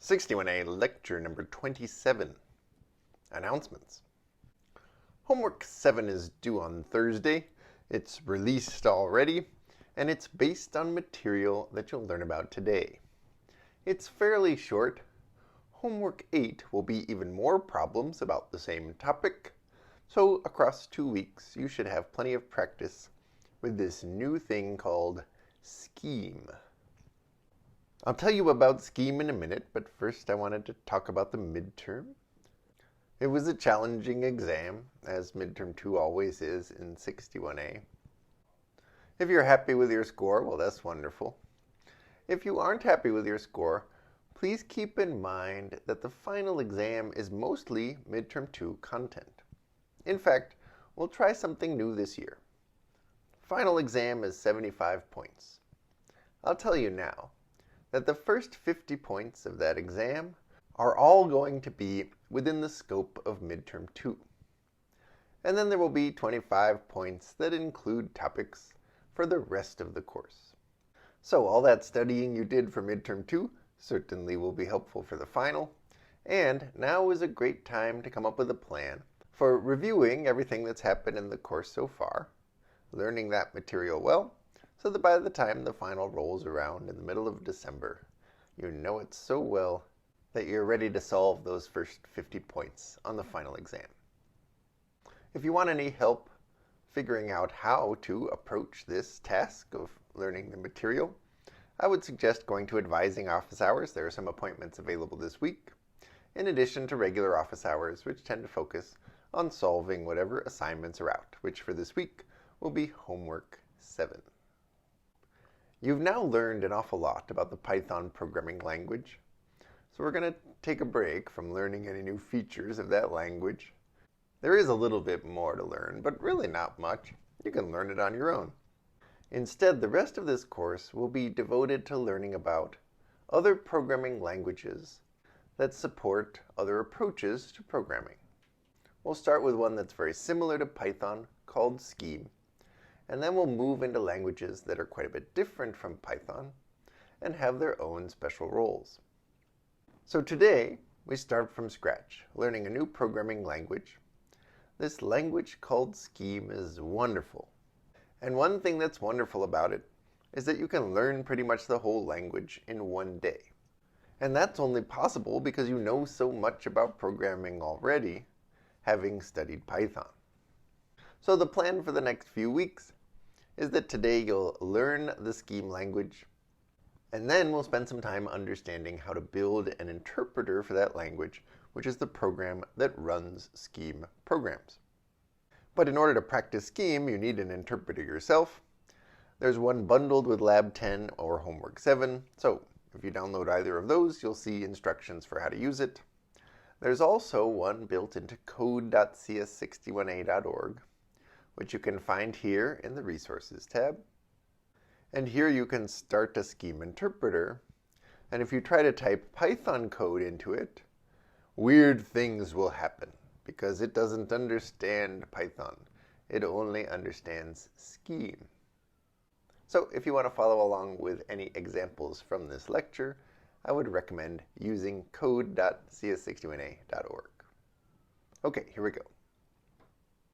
61A lecture number 27, announcements. Homework 7 is due on Thursday. It's released already, and it's based on material that you'll learn about today. It's fairly short. Homework 8 will be even more problems about the same topic, so across 2 weeks you should have plenty of practice with this new thing called scheme. I'll tell you about scheme in a minute, but first I wanted to talk about the midterm. It was a challenging exam, as midterm 2 always is in 61A. If you're happy with your score, well, that's wonderful. If you aren't happy with your score, please keep in mind that the final exam is mostly midterm 2 content. In fact, we'll try something new this year. Final exam is 75 points. I'll tell you now that the first 50 points of that exam are all going to be within the scope of midterm 2. And then there will be 25 points that include topics for the rest of the course. So all that studying you did for midterm 2 certainly will be helpful for the final, and now is a great time to come up with a plan for reviewing everything that's happened in the course so far, learning that material well, so that by the time the final rolls around in the middle of December, you know it so well that you're ready to solve those first 50 points on the final exam. If you want any help figuring out how to approach this task of learning the material, I would suggest going to advising office hours. There are some appointments available this week, in addition to regular office hours, which tend to focus on solving whatever assignments are out, which for this week will be homework 7. You've now learned an awful lot about the Python programming language, so we're going to take a break from learning any new features of that language. There is a little bit more to learn, but really not much. You can learn it on your own. Instead, the rest of this course will be devoted to learning about other programming languages that support other approaches to programming. We'll start with one that's very similar to Python, called Scheme, and then we'll move into languages that are quite a bit different from Python and have their own special roles. So today, we start from scratch, learning a new programming language. This language called Scheme is wonderful. And one thing that's wonderful about it is that you can learn pretty much the whole language in one day. And that's only possible because you know so much about programming already, having studied Python. So the plan for the next few weeks is that today you'll learn the Scheme language, and then we'll spend some time understanding how to build an interpreter for that language, which is the program that runs Scheme programs. But in order to practice Scheme, you need an interpreter yourself. There's one bundled with Lab 10 or Homework 7, so if you download either of those, you'll see instructions for how to use it. There's also one built into code.cs61a.org, which you can find here in the Resources tab. And here you can start a Scheme interpreter, and if you try to type Python code into it, weird things will happen because it doesn't understand Python. It only understands Scheme. So if you want to follow along with any examples from this lecture, I would recommend using code.cs61a.org. Okay, here we go.